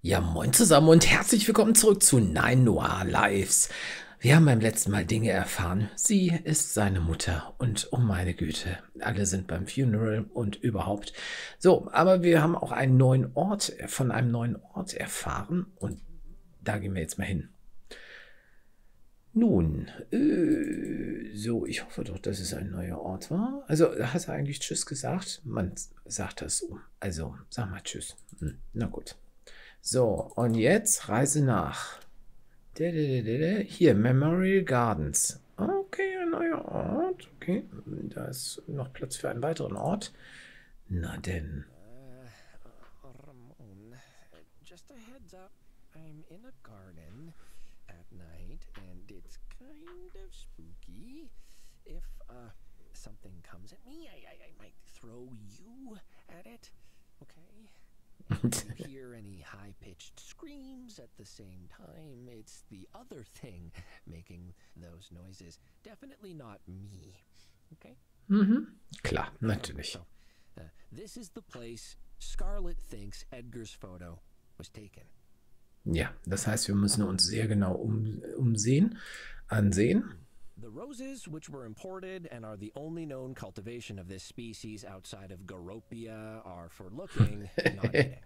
Ja, moin zusammen und herzlich willkommen zurück zu Nein Noir Lives. Wir haben beim letzten Mal Dinge erfahren. Sie ist seine Mutter und oh meine Güte, alle sind beim Funeral und überhaupt. So, aber wir haben auch einen neuen Ort, von einem neuen Ort erfahren und da gehen wir jetzt mal hin. Nun, so, ich hoffe doch, dass es ein neuer Ort war. Also, hast du eigentlich Tschüss gesagt? Man sagt das so. Also, sag mal Tschüss. Na gut. So, und jetzt Reise nach. Hier, Memorial Gardens. Okay, ein neuer Ort. Okay, da ist noch Platz für einen weiteren Ort. Na denn. Ramon, just a heads up. I'm in a garden at night, and it's kind of spooky. If something comes at me, I might throw you at it. Okay. If you hear any high-pitched screams at the same time, it's the other thing making those noises. Definitely not me. Okay? Mhm. Klar, natürlich. So, this is the place Scarlett thinks Edgar's photo was taken. Ja, das heißt, wir müssen uns sehr genau ansehen. The roses, which were imported and are the only known cultivation of this species outside of Garopia, are for looking, not eating.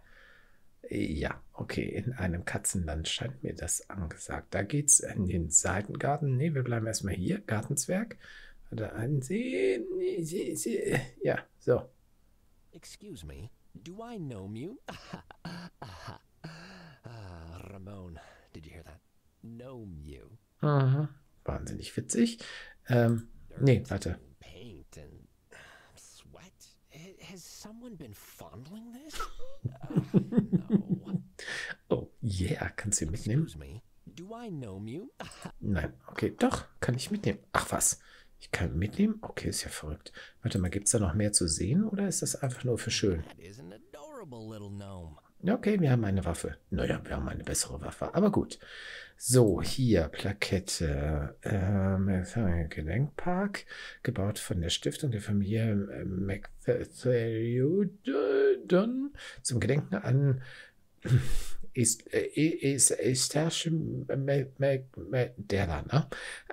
Ja, okay, in einem Katzenland scheint mir das angesagt. Da geht's in den Seitengarten. Ne, wir bleiben erstmal hier. Gartenzwerg. Oder ansehen. Ja, so. Excuse me, do I know you? Ramon, did you hear that? Know you. Aha. Wahnsinnig witzig. Nee, warte. Paint and sweat. Has someone been fondling this? No. Oh, yeah, kannst du mitnehmen? Excuse me, do I know you? Nein, okay, doch, kann ich mitnehmen. Ach was, ich kann mitnehmen? Okay, ist ja verrückt. Warte mal, gibt es da noch mehr zu sehen oder ist das einfach nur für schön? That is an adorable little gnome. Okay, wir haben eine Waffe. Naja, wir haben eine bessere Waffe, aber gut. So, hier, Plakette. Gedenkpark, gebaut von der Stiftung der Familie McFarlane zum Gedenken an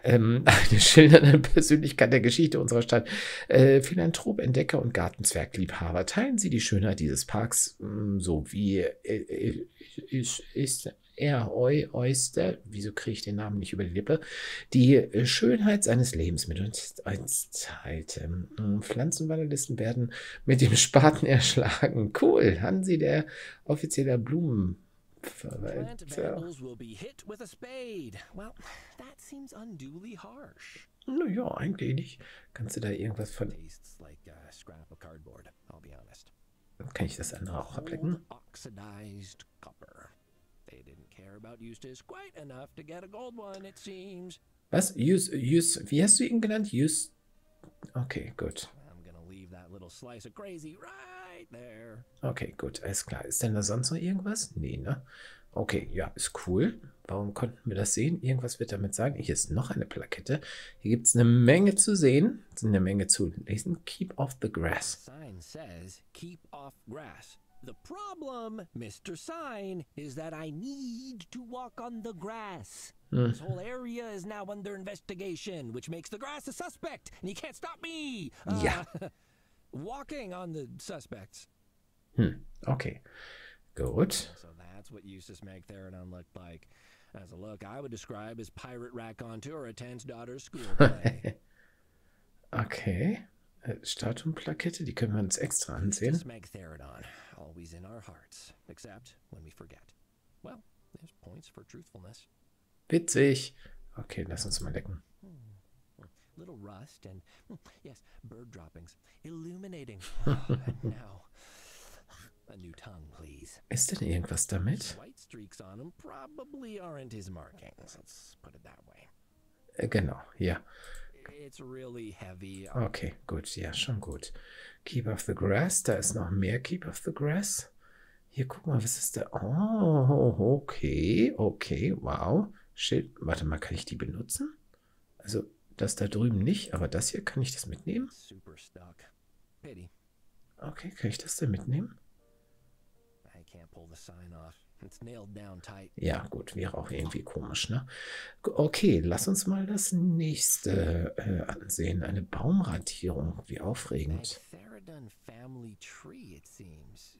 eine schildernde Persönlichkeit der Geschichte unserer Stadt. Philanthrop, Entdecker und Gartenzwergliebhaber. Teilen Sie die Schönheit dieses Parks, so wie Oyster, wieso kriege ich den Namen nicht über die Lippe, die Schönheit seines Lebens mit uns teilte. Pflanzenwanderlisten werden mit dem Spaten erschlagen. Cool, Hansi, der offizielle Blumenverwalter. Plant vandals will be hit with a spade. Well, that seems unduly harsh. Naja, eigentlich nicht. Kannst du da irgendwas von... Tastes like a scrap of cardboard, I'll be honest. Kann ich das andere auch ablecken? Oxidized copper. They didn't care about Eustace quite enough to get a gold one, it seems. Was? Wie hast du ihn genannt? Okay, gut. I'm gonna leave that little slice of crazy right there. Okay, gut, alles klar. Ist denn da sonst noch irgendwas? Nee, ne? Okay, ja, ist cool. Warum konnten wir das sehen? Irgendwas wird damit sagen. Hier ist noch eine Plakette. Hier gibt es eine Menge zu sehen. Eine Menge zu lesen. Keep off the grass. Sign says, keep off grass. The problem, Mr. Sign, is that I need to walk on the grass. This whole area is now under investigation, which makes the grass a suspect, and you can't stop me. Ja. Walking on the suspects. Okay, gut. So that's what Eustace Magtheridon looked like. As a look I would describe as pirate rack-on tour attends daughter's school play. Okay. Statuenplakette, die können wir uns extra ansehen. Eustace Magtheridon, always in our hearts, except when we forget. Well, there's points for truthfulness. Witzig. Okay, lass uns mal lecken. Little rust and, yes, bird droppings. Illuminating. And now, a new tongue, please. Ist denn irgendwas damit? White streaks on them probably aren't his markings. Let's put it that way. Genau, ja. It's really heavy. Okay, gut, ja, schon gut. Keep off the grass, da ist noch mehr Keep off the grass. Hier, guck mal, was ist da? Oh, okay, wow. Schild, warte mal, kann ich die benutzen? Also, das da drüben nicht, aber das hier, kann ich das mitnehmen? Super stuck. Pity. Okay, kann ich das denn mitnehmen? I can't pull the sign off. It's nailed down tight. Ja, gut, wäre auch irgendwie komisch, ne? Okay, lass uns mal das nächste ansehen. Eine Baumradierung. Wie aufregend. Therodon family tree, it seems.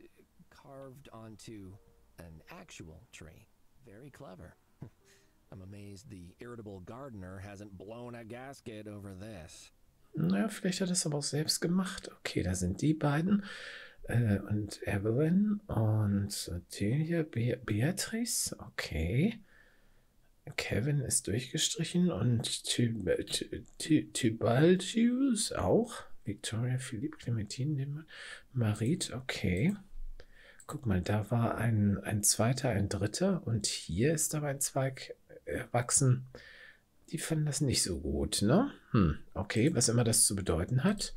Carved onto an actual tree. Very clever. I'm amazed the irritable gardener hasn't blown a gasket over this. Naja, vielleicht hat er es aber auch selbst gemacht. Okay, da sind die beiden. Und Evelyn und Delia, Beatrice. Okay. Kevin ist durchgestrichen und Tybaldus auch. Victoria, Philipp, Clementine, Marit. Okay. Guck mal, da war ein zweiter, ein dritter und hier ist aber ein Zweig erwachsen. Die fanden das nicht so gut, ne? Okay, was immer das zu bedeuten hat.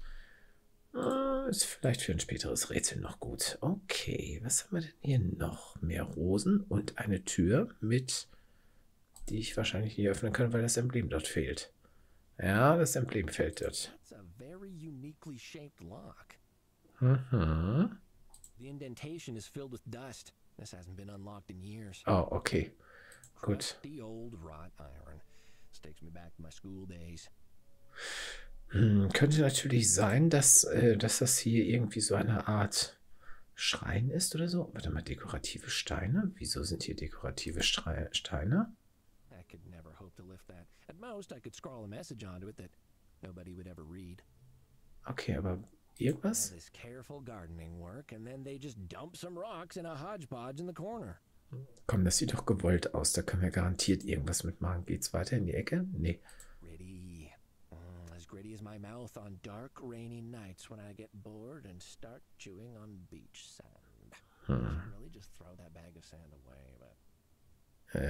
Ist vielleicht für ein späteres Rätsel noch gut. Okay, was haben wir denn hier noch? Mehr Rosen und eine Tür mit, die ich wahrscheinlich nicht öffnen kann, weil das Emblem dort fehlt. Ja, das Emblem fehlt dort. That's a very uniquely shaped lock. The indentation is filled with dust. This hasn't been unlocked in years. Oh, okay. Gut. Crusty old wrought iron. This takes me back to my school days. Könnte natürlich sein, dass das hier irgendwie so eine Art Schrein ist oder so. Warte mal, dekorative Steine? Wieso sind hier dekorative Steine? I could never hope to lift that. At most, I could scrawl a message onto it that nobody would ever read. Okay, aber irgendwas? All this careful gardening work, and then they just dump some rocks in a hodgepodge in the corner. Komm, das sieht doch gewollt aus. Da können wir garantiert irgendwas mitmachen. Geht's weiter in die Ecke? Nee. Gritty. As gritty as my mouth on dark, rainy nights when I get bored and start chewing on beach sand. I should really just throw that bag of sand away, but...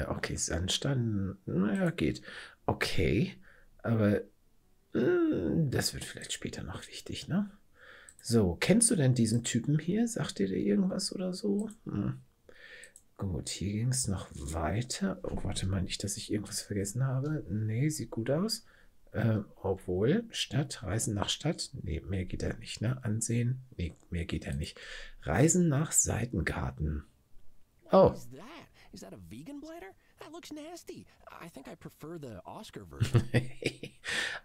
Okay, Sandstein, naja, geht. Okay, aber das wird vielleicht später noch wichtig, ne? So, kennst du denn diesen Typen hier? Sagt dir der irgendwas oder so? Gut, hier ging es noch weiter. Oh, warte mal, nicht, dass ich irgendwas vergessen habe. Nee, sieht gut aus. Obwohl, Stadt, Reisen nach Stadt. Nee, mehr geht ja nicht, ne? Ansehen. Nee, mehr geht ja nicht. Reisen nach Seitengassen. Oh. Is that a vegan bladder? That looks nasty. I think I prefer the Oscar version.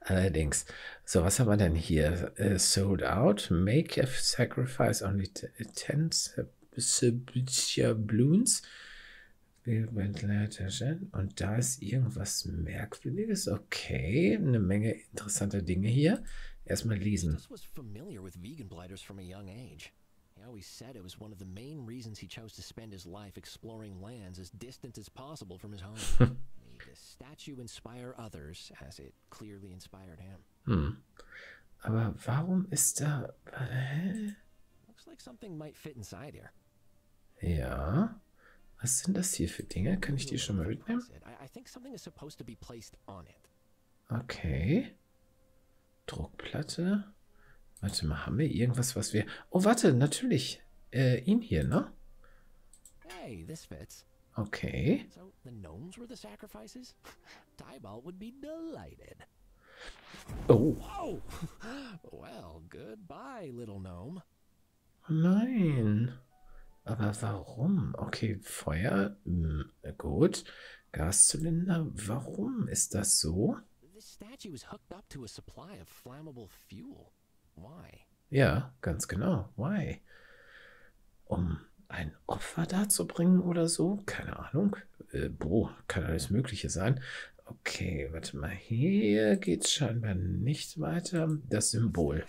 Allerdings. So, was haben wir denn hier? Sold out. Make a sacrifice only 10 Balloons. Und da ist irgendwas Merkwürdiges. Okay, eine Menge interessanter Dinge hier. Erstmal lesen. This was familiar with vegan bladders from a young age. He always said it was one of the main reasons he chose to spend his life exploring lands as distant as possible from his home. May the statue inspire others as it clearly inspired him. Aber warum ist da... Looks like something might fit inside here. Ja. Was sind das hier für Dinge? Kann ich die schon mal mitnehmen? I think something is supposed to be placed on it. Okay. Druckplatte. Warte mal, haben wir irgendwas, was wir... Oh, warte, natürlich. Ihn hier, ne? Hey, this fits. Okay. So the gnomes were the sacrifices? Tybalt would be delighted. Oh. Oh! Well, goodbye, little gnome. Nein. Aber warum? Okay, Feuer. Gut. Gaszylinder. Warum ist das so? This statue is hooked up to a supply of flammable fuel. Why? Ja, ganz genau. Why? Um ein Opfer darzubringen oder so? Keine Ahnung. Kann alles Mögliche sein. Okay, warte mal. Hier geht's scheinbar nicht weiter. Das Symbol.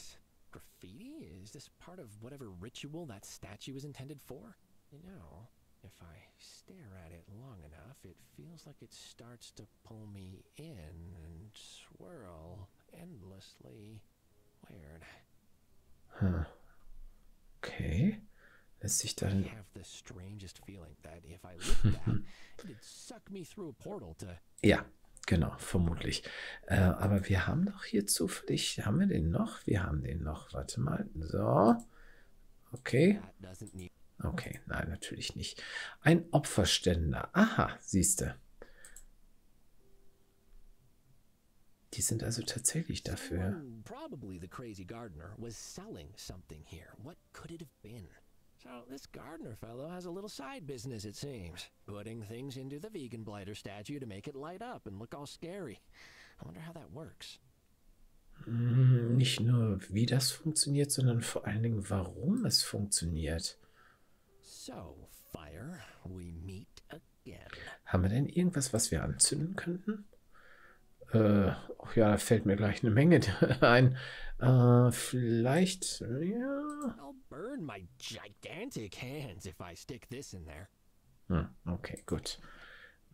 Graffiti? Is this part of whatever ritual that statue is intended for? You know, if I stare at it long enough, it feels like it starts to pull me in and swirl endlessly. Weird. Okay. Lässt sich dann... I have the strangest feeling that if I looked at, it'd suck me through a portal to... Ja, genau, vermutlich. Aber wir haben doch hier zufällig... Haben wir den noch? Wir haben den noch. Warte mal. So. Okay. Okay, nein, natürlich nicht. Ein Opferständer. Aha, siehste. Die sind also tatsächlich dafür. Probably the crazy gardener was selling something here. What could it have been? So this gardener fellow has a little side business, it seems. Putting things into the vegan blighter statue to make it light up and look all scary. I wonder how that works. Nicht nur, wie das funktioniert, sondern vor allen Dingen, warum es funktioniert. So, Fire, we meet again. Haben wir denn irgendwas, was wir anzünden könnten? Ach ja, da fällt mir gleich eine Menge ein. Vielleicht, ja. I'll burn my gigantic hands if I stick this in there. Okay, gut.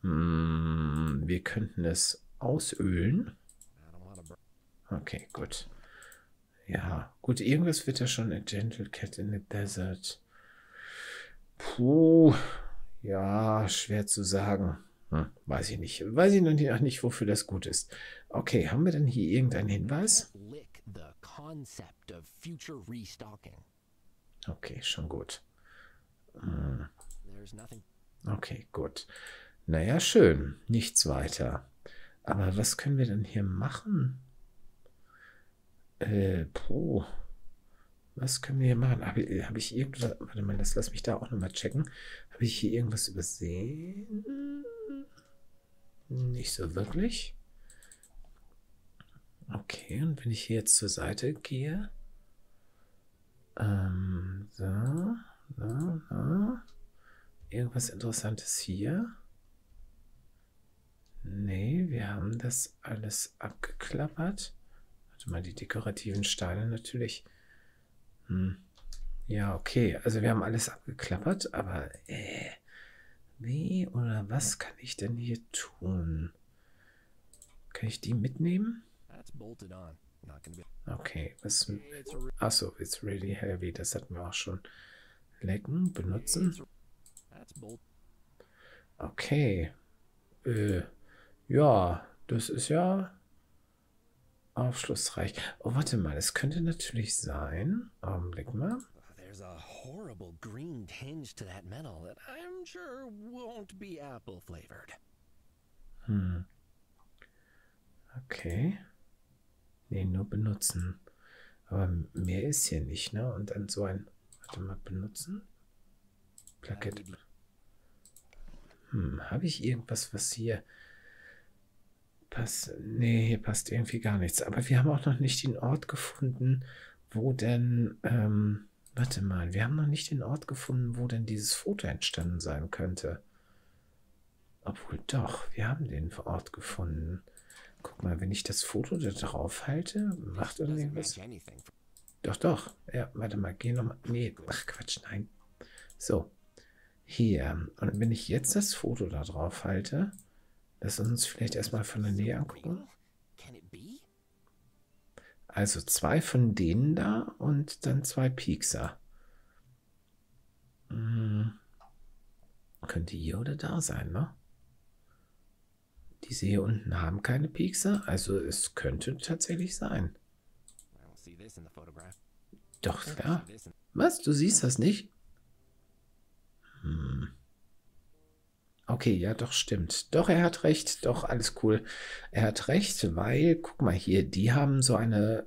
Wir könnten es ausölen. Okay, gut. Ja, gut, irgendwas wird ja schon a gentle cat in the desert. Puh, ja, schwer zu sagen. Weiß ich nicht. Weiß ich noch nicht, wofür das gut ist. Okay, haben wir denn hier irgendeinen Hinweis? Okay, schon gut. Okay, gut. Naja, schön. Nichts weiter. Aber was können wir denn hier machen? Was können wir hier machen? Hab ich irgendwas... Warte mal, lass mich da auch nochmal checken. Habe ich hier irgendwas übersehen? Nicht so wirklich. Okay, und wenn ich hier jetzt zur Seite gehe... So. Irgendwas Interessantes hier? Nee, wir haben das alles abgeklappert. Warte mal, die dekorativen Steine natürlich. Ja, okay. Also wir haben alles abgeklappert, aber wie oder was kann ich denn hier tun? Kann ich die mitnehmen? Okay, was... Achso, it's really heavy. Das hatten wir auch schon. Lecken, benutzen. Okay. Ja, das ist ja aufschlussreich. Oh, warte mal, es könnte natürlich sein. Augenblick mal. There's a horrible green tinge to that metal that I'm sure won't be apple flavored. Okay. Nee, nur benutzen. Aber mehr ist hier nicht, ne? Und dann so ein... Warte mal, benutzen. Plakette. Habe ich irgendwas, was hier passt? Nee, hier passt irgendwie gar nichts. Aber wir haben auch noch nicht den Ort gefunden, wo denn... warte mal, wir haben noch nicht den Ort gefunden, wo denn dieses Foto entstanden sein könnte. Obwohl doch, wir haben den Ort gefunden. Guck mal, wenn ich das Foto da drauf halte, macht irgendwas. Doch. Ja, warte mal, geh nochmal. Nee, ach Quatsch, nein. So, hier. Und wenn ich jetzt das Foto da drauf halte, lass uns vielleicht erstmal von der Nähe angucken. Also 2 von denen da und dann 2 Piekser. Könnte hier oder da sein, ne? Diese hier unten haben keine Piekser, also es könnte tatsächlich sein. Doch, ja. Was? Du siehst das nicht? Okay, ja, doch, stimmt. Doch, er hat recht. Doch, alles cool. Er hat recht, weil, guck mal hier, die haben so eine,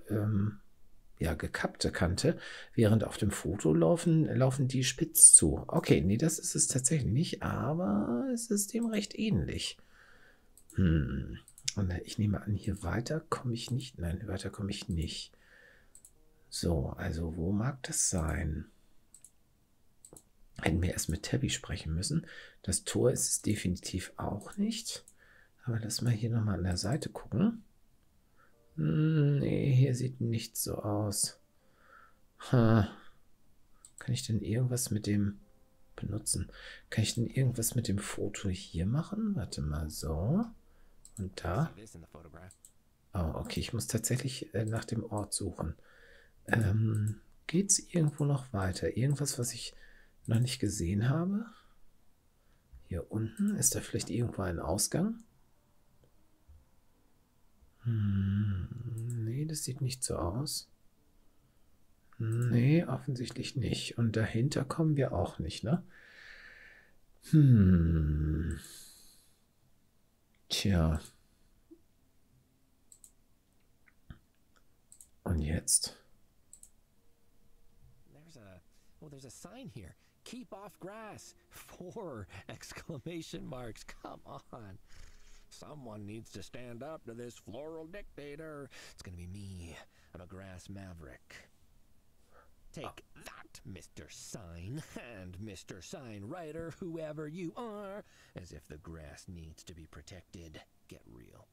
ja, gekappte Kante, während auf dem Foto laufen die spitz zu. Okay, nee, das ist es tatsächlich nicht, aber es ist dem recht ähnlich. Und ich nehme an, hier weiter komme ich nicht. Nein, weiter komme ich nicht. So, also wo mag das sein? Hätten wir erst mit Tabby sprechen müssen. Das Tor ist es definitiv auch nicht. Aber lass mal hier nochmal an der Seite gucken. Nee, hier sieht nichts so aus. Kann ich denn irgendwas mit dem benutzen? Kann ich denn irgendwas mit dem Foto hier machen? Warte mal, so. Und da. Oh, okay, ich muss tatsächlich nach dem Ort suchen. Geht es irgendwo noch weiter? Irgendwas, was ich noch nicht gesehen habe? Hier unten, ist da vielleicht irgendwo ein Ausgang? Nee, das sieht nicht so aus. Nee, offensichtlich nicht. Und dahinter kommen wir auch nicht, ne? Tja. Und jetzt? Oh, there's a sign here. Keep off grass. 4 exclamation marks. Come on. Someone needs to stand up to this floral dictator. It's gonna be me. I'm a grass maverick. Take that, Mr. Sign, and Mr. Sign Writer, whoever you are. As if the grass needs to be protected. Get real.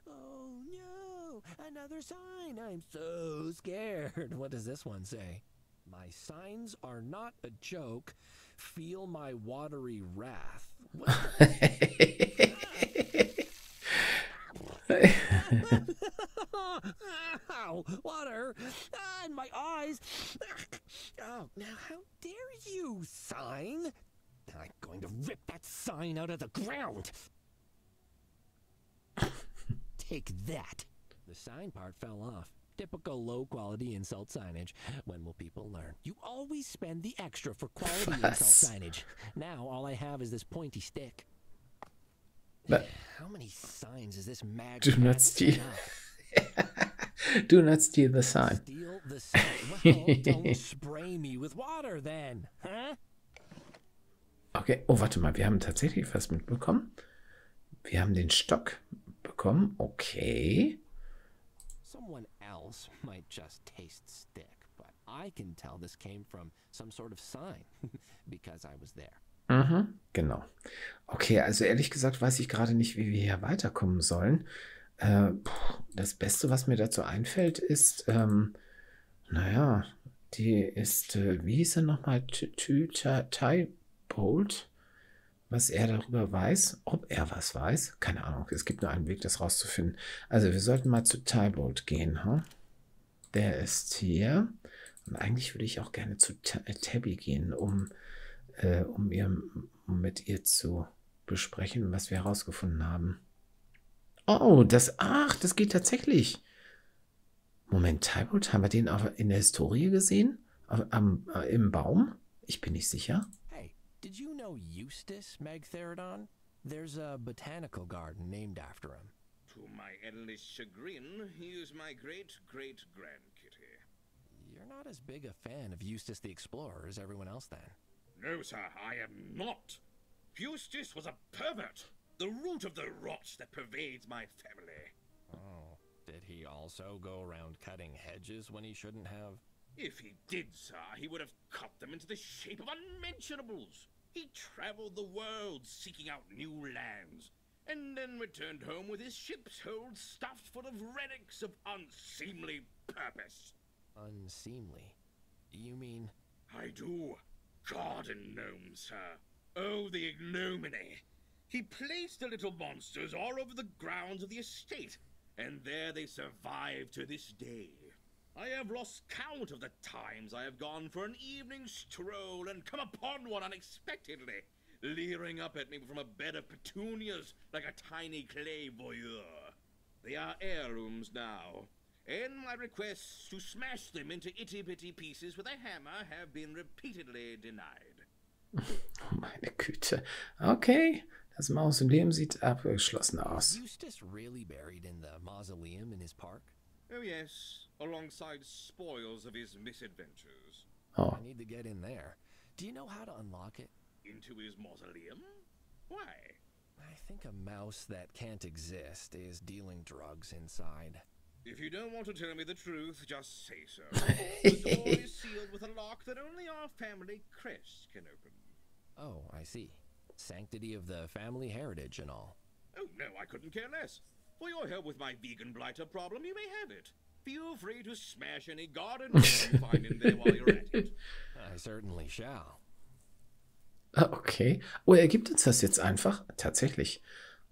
Oh no, another sign. I'm so scared. What does this one say? My signs are not a joke. Feel my watery wrath. What Ow, water in my eyes. Oh, now how dare you, sign? I'm going to rip that sign out of the ground. Take that. The sign part fell off. Typical low-quality insult signage. When will people learn? You always spend the extra for quality insult signage. Now all I have is this pointy stick. But how many signs is this mag? Do not steal. Do not steal the sign. Steal the sign. Well, don't spray me with water then, huh? Okay, oh, warte mal, wir haben tatsächlich was mitbekommen. Wir haben den Stock bekommen. Okay. Someone else might just taste stick, but I can tell this came from some sort of sign because I was there. Mhm, genau. Okay, also ehrlich gesagt weiß ich gerade nicht, wie wir hier weiterkommen sollen. Das Beste, was mir dazu einfällt, ist, naja, die ist, wie hieß er nochmal? Tybold. Was er darüber weiß, ob er was weiß, keine Ahnung. Es gibt nur einen Weg, das rauszufinden. Also wir sollten mal zu Tybold gehen. Huh? Der ist hier. Und eigentlich würde ich auch gerne zu Tabby gehen, um mit ihr zu besprechen, was wir herausgefunden haben. Oh, das geht tatsächlich. Moment, Tybold, haben wir den aber in der Historie gesehen? Im Baum? Ich bin nicht sicher. Did you know Eustace Magtheridon? There's a botanical garden named after him. To my endless chagrin, he is my great-great-grandkitty. You're not as big a fan of Eustace the Explorer as everyone else then. No, sir, I am not. Eustace was a pervert, the root of the rot that pervades my family. Oh, did he also go around cutting hedges when he shouldn't have? If he did, sir, he would have cut them into the shape of unmentionables. He traveled the world seeking out new lands, and then returned home with his ship's hold stuffed full of relics of unseemly purpose. Unseemly? You mean? I do. Garden gnomes, sir. Oh, the ignominy. He placed the little monsters all over the grounds of the estate, and there they survive to this day. I have lost count of the times I have gone for an evening stroll and come upon one unexpectedly, leering up at me from a bed of petunias like a tiny clay voyeur. They are heirlooms now, and my requests to smash them into itty-bitty pieces with a hammer have been repeatedly denied. Oh, meine Güte. Okay, das Mausoleum sieht abgeschlossen aus. Is Eustace really buried in the mausoleum in his park? Oh yes, alongside spoils of his misadventures. Oh. I need to get in there. Do you know how to unlock it? Into his mausoleum? Why? I think a mouse that can't exist is dealing drugs inside. If you don't want to tell me the truth, just say so. The door is sealed with a lock that only our family crest can open. Oh, I see. Sanctity of the family heritage and all. Oh no, I couldn't care less. For your help with my vegan blighter problem, you may have it. Feel free to smash any garden you find in there while you're at it. I certainly shall. Okay. Oh, er gibt uns das jetzt einfach. Tatsächlich.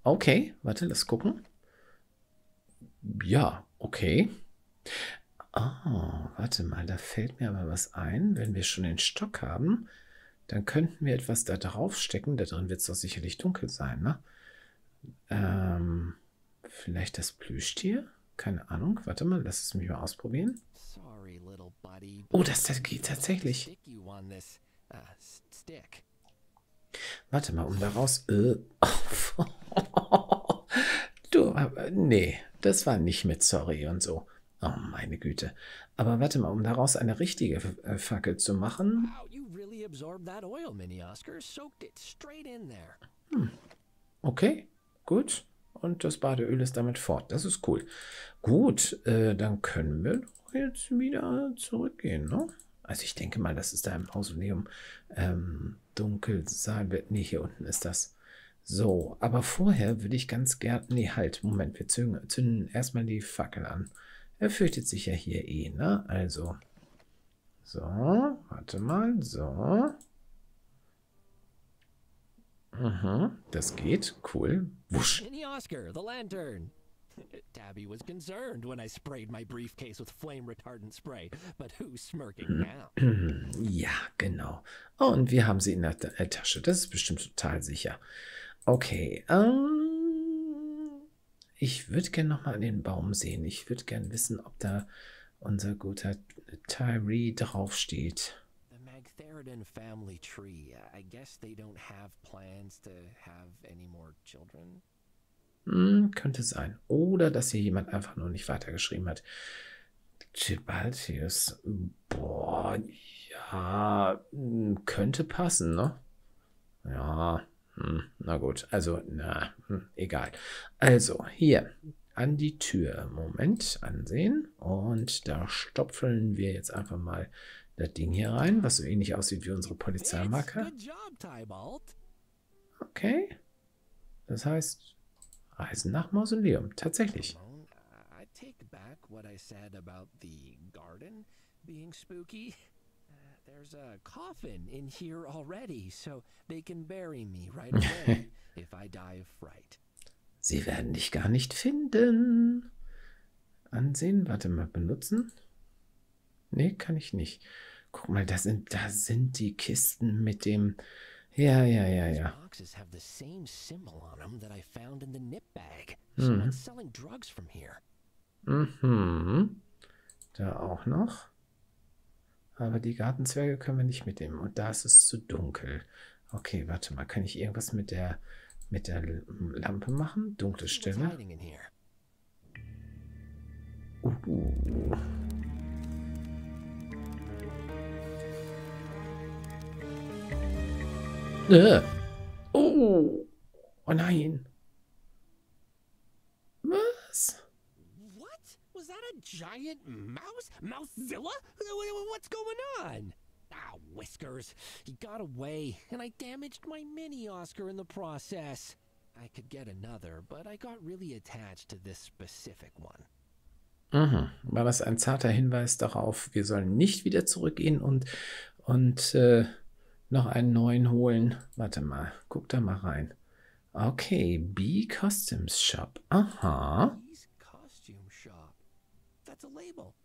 Okay, warte, lass gucken. Ja, okay. Warte mal, da fällt mir aber was ein. Wenn wir schon den Stock haben, dann könnten wir etwas da drauf stecken. Da drin wird es doch sicherlich dunkel sein, ne? Vielleicht das Plüschtier? Keine Ahnung. Warte mal, lass es mich mal ausprobieren. Sorry, little buddy, Oh, das geht tatsächlich. Warte mal, um daraus... Du, nee, das war nicht mit sorry und so. Oh, meine Güte. Aber warte mal, um daraus eine richtige Fackel zu machen. Wow, you really absorbed that oil, Mini Oscar. Soaked it straight in there. Okay, gut. Und das Badeöl ist damit fort. Das ist cool. Gut, dann können wir doch jetzt wieder zurückgehen, ne? Also ich denke mal, das ist da im Mausoleum dunkel sein wird. Nee, hier unten ist das. So, aber vorher würde ich ganz gern... Nee, halt, Moment, wir zünden erstmal die Fackel an. Er fürchtet sich ja hier eh, ne? Also, so, warte mal, so. Das geht, cool. Wusch. Mini Oscar, the lantern. Tabby was concerned when I sprayed my briefcase with flame retardant spray, but who's smirking now? Ja, genau. Oh, und wir haben sie in der Tasche. Das ist bestimmt total sicher. Okay, ich würde gerne nochmal an den Baum sehen. Ich würde gerne wissen, ob da unser guter Tyree draufsteht. The Magtheridan family tree. I guess they don't have plans to have any more children. Könnte sein. Oder dass hier jemand einfach nur nicht weitergeschrieben hat. Tibaltius. Boah, ja, könnte passen, ne? Ja, na gut. Also, na, egal. Also, hier an die Tür. Moment, ansehen. Und da stopfeln wir jetzt einfach mal das Ding hier rein, was so ähnlich aussieht wie unsere Polizeimarke. Good job, Tybalt. Okay. Das heißt, Reisen nach Mausoleum. Tatsächlich. I take back what I said about the garden being spooky. There's a coffin in here already, so they can bury me right away if I die of fright. Sie werden dich gar nicht finden. Ansehen, warte mal, benutzen. Nee, kann ich nicht. Guck mal, da sind die Kisten mit dem... Ja. These boxes have the same symbol on them that I found in the nip bag. Someone's selling drugs from here. Da auch noch. Aber die Gartenzwerge können wir nicht mitnehmen. Und da ist es zu dunkel. Okay, warte mal. Kann ich irgendwas mit der Lampe machen? Dunkle Stelle. Oh nein. Was? What? Was that a giant mouse? Mauszilla? What's going on? Ah, Whiskers. He got away, and I damaged my mini Oscar in the process. I could get another, but I got really attached to this specific one. War das ein zarter Hinweis darauf, wir sollen nicht wieder zurückgehen und noch einen neuen holen? Warte mal, guck da mal rein. Okay, B Costumes Shop. Aha. B's costume shop. That's a label.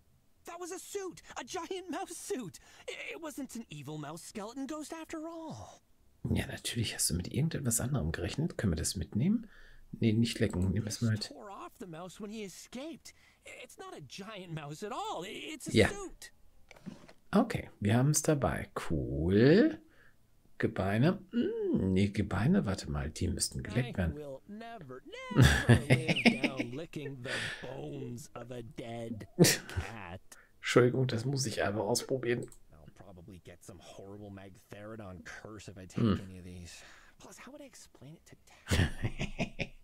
That was a suit, a giant mouse suit. It wasn't an evil mouse skeleton ghost after all. Ja, natürlich hast du mit irgendetwas anderem gerechnet. Können wir das mitnehmen? Nee, nicht lecken. Nehmen wir es mal mit. Tore off the mouse when he escaped. It's not a giant mouse at all. It's a suit. Okay, wir haben es dabei. Cool. Gebeine. Nee, Gebeine, warte mal, die müssten geleckt werden. will never live down licking the bones of a dead cat. Entschuldigung, das muss ich einfach ausprobieren. I'll probably get some horrible Magtheridon curse if I take any of these. Plus, how would I explain it to Tabby?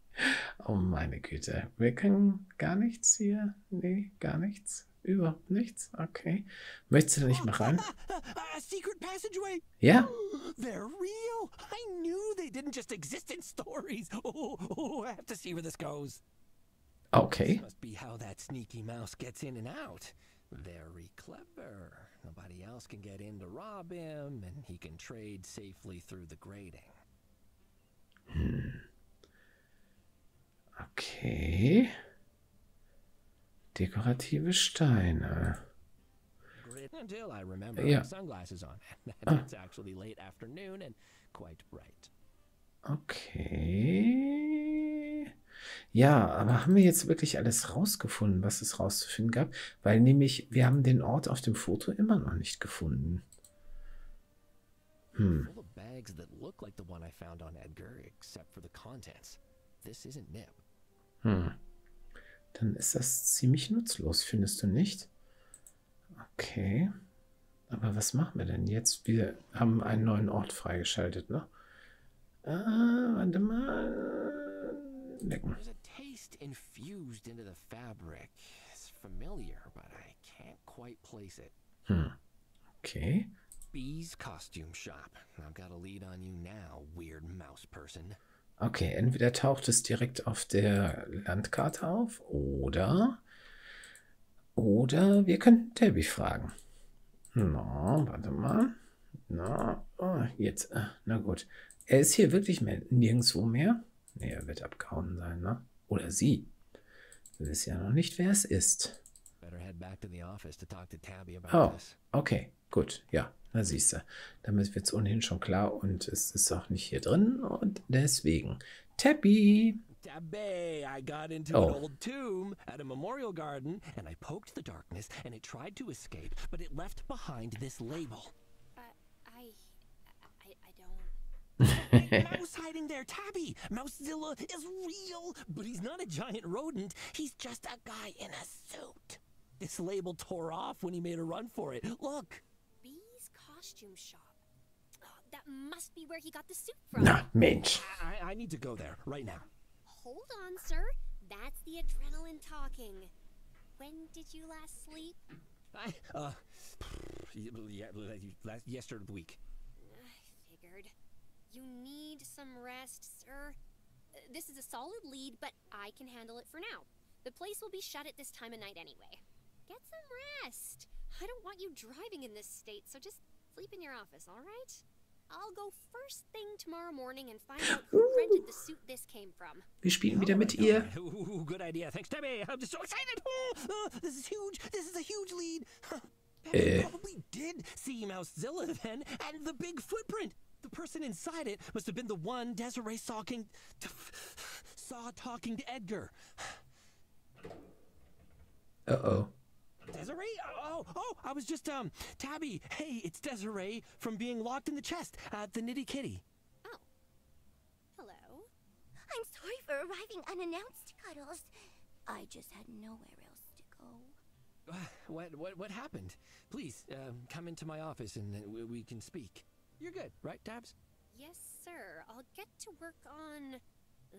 Oh meine Güte. Wir können gar nichts hier. Nee, gar nichts. Überhaupt nichts. Okay. Möchtest du da nicht mal rein? A secret passageway? Ja. They're real. I knew they didn't just exist in stories. I have to see where this goes. Okay. This must be how that sneaky mouse gets in and out. Very clever. Nobody else can get in to rob him, and he can trade safely through the grating. Okay. Dekorative Steine. Until I remember my sunglasses on. It's actually late afternoon and quite bright. Okay. Ja, aber haben wir jetzt wirklich alles rausgefunden, was es rauszufinden gab? Weil nämlich, wir haben den Ort auf dem Foto immer noch nicht gefunden. Full of bags that look like the one I found on Edgar, except for the contents. This isn't Nip. dann ist das ziemlich nutzlos, findest du nicht? Okay. Aber was machen wir denn jetzt? Wir haben einen neuen Ort freigeschaltet, ne? Warte mal. Lecken. There's a taste infused into the fabric. It's familiar, but I can't quite place it. Okay. Bee's costume shop. I've got a lead on you now, weird mouse person. Okay, entweder taucht es direkt auf der Landkarte auf oder wir könnten Tabby fragen. Na, warte mal. Na, oh, jetzt. Na gut. Er ist hier wirklich nirgendwo mehr. Nee, er wird abgehauen sein, ne? Oder sie. Wir wissen ja noch nicht, wer es ist. Oh, okay, gut. Ja, da siehst du. Damit wird es ohnehin schon klar und es ist auch nicht hier drin und deswegen. Tabby! Tabby, I got into an old tomb at a memorial garden and I poked the darkness and it tried to escape, but it left behind this label. I don't... Mouse hiding there, Tabby! Mauszilla is real, but he's not a giant rodent. He's just a guy in a suit. This label tore off when he made a run for it. Look! Bee's costume shop. Oh, that must be where he got the suit from. Na, Mensch. I need to go there, right now. Hold on, sir. That's the adrenaline talking. When did you last sleep? Yesterday week. I figured. You need some rest, sir. This is a solid lead, but I can handle it for now. The place will be shut at this time of night anyway. Get some rest. I don't want you driving in this state, so just sleep in your office, all right? I'll go first thing tomorrow morning and find out who rented the suit this came from. Wir spielen wieder mit ihr. Good idea. Thanks, Tabby. I'm just so excited. This is huge. This is a huge lead. Tabby probably did see Mauszilla then, and the big footprint. The person inside it must have been the one Desiree saw talking to Edgar. Uh-oh. Desiree? Oh, I was just, Tabby, hey, it's Desiree from being locked in the chest at the Knitty Kitty. Oh. Hello. I'm sorry for arriving unannounced, Cuddles. I just had nowhere else to go. What happened? Please, come into my office and we can speak. You're good, right, Tabs? Yes, sir. I'll get to work on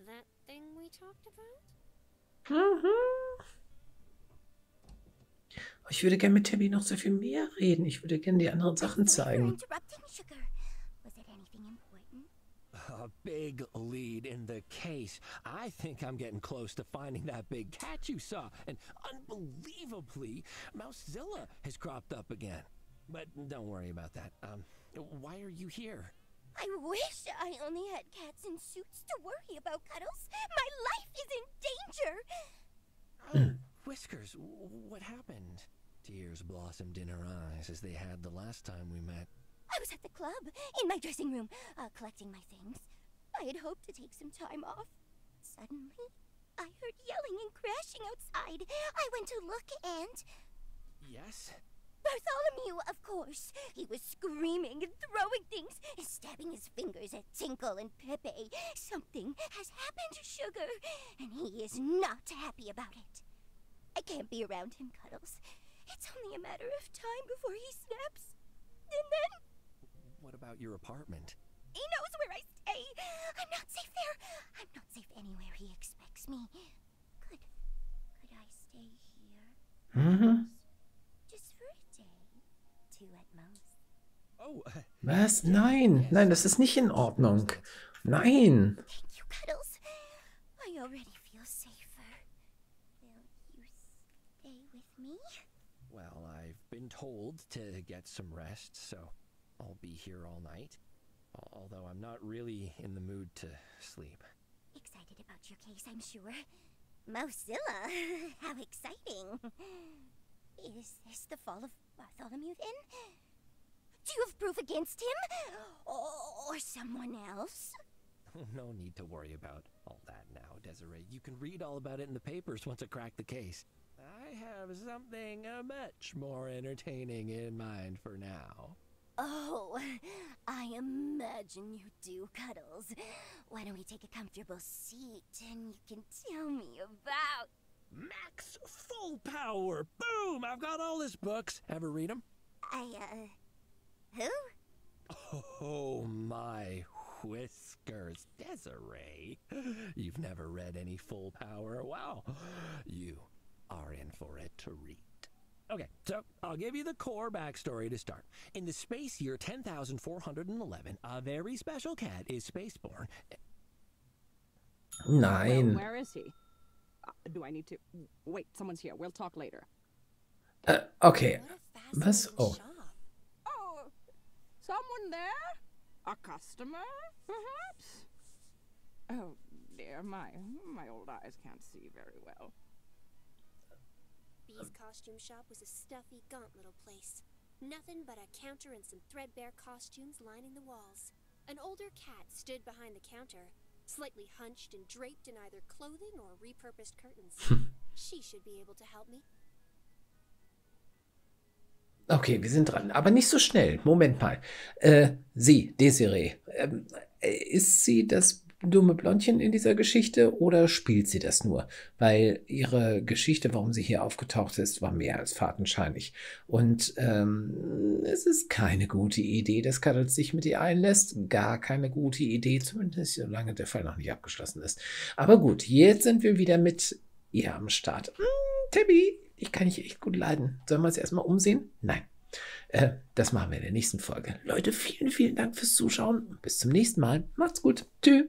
that thing we talked about. Ich würde gerne mit Tabby noch so viel mehr reden. Ich würde gerne die anderen Sachen zeigen. A big lead in the case. I think I'm getting close to finding that big cat you saw. And unbelievably, Mauszilla has cropped up again. But don't worry about that. Why are you here? I wish I only had cats in suits to worry about, Cuddles. My life is in danger. Oh, Whiskers, what happened? Tears blossomed in her eyes as they had the last time we met. I was at the club, in my dressing room, collecting my things. I had hoped to take some time off. Suddenly, I heard yelling and crashing outside. I went to look and... Yes? Bartholomew, of course. He was screaming and throwing things, and stabbing his fingers at Tinkle and Pepe. Something has happened to Sugar, and he is not happy about it. I can't be around him, Cuddles. It's only a matter of time before he snaps. And then... What about your apartment? He knows where I stay. I'm not safe there. I'm not safe anywhere he expects me. Could I stay here? Just for a day. 2 at most. Oh. Was? Nein. Nein, das ist nicht in Ordnung. Nein. Thank you, Cuddles. I already feel safer. Will you stay with me? Well, I've been told to get some rest, so I'll be here all night. Although I'm not really in the mood to sleep. Excited about your case, I'm sure. Mauszilla, how exciting. Is this the fall of Bartholomew, then? Do you have proof against him? Or someone else? No need to worry about all that now, Desiree. You can read all about it in the papers once I crack the case. I have something much more entertaining in mind for now. Oh, I imagine you do, Cuddles. Why don't we take a comfortable seat and you can tell me about... Max full power. Boom! I've got all his books. Ever read them? Who? Oh, my whiskers, Desiree. You've never read any full power? Wow. You are in for a treat. Okay, so I'll give you the core backstory to start. In the space year 10,411, a very special cat is spaceborne. Nein. Well, where is he? Do I need to... Wait, someone's here. We'll talk later. Okay. What a Was? fascinating Oh. shop. Oh, someone there? A customer, perhaps? Oh, dear, my old eyes can't see very well. Bee's costume shop was a stuffy, gaunt little place. Nothing but a counter and some threadbare costumes lining the walls. An older cat stood behind the counter, slightly hunched and draped in either clothing or repurposed curtains. She should be able to help me. Okay, wir sind dran. Aber nicht so schnell. Moment mal. Sie, Desiree, ist sie das dumme Blondchen in dieser Geschichte oder spielt sie das nur? Weil ihre Geschichte, warum sie hier aufgetaucht ist, war mehr als fadenscheinig. Und es ist keine gute Idee, dass Cuddles sich mit ihr einlässt. Gar keine gute Idee, zumindest solange der Fall noch nicht abgeschlossen ist. Aber gut, jetzt sind wir wieder mit ihr am Start. Tabby, ich kann dich echt gut leiden. Sollen wir uns erstmal umsehen? Nein. Das machen wir in der nächsten Folge. Leute, vielen, vielen Dank fürs Zuschauen. Bis zum nächsten Mal. Macht's gut. Tschüss.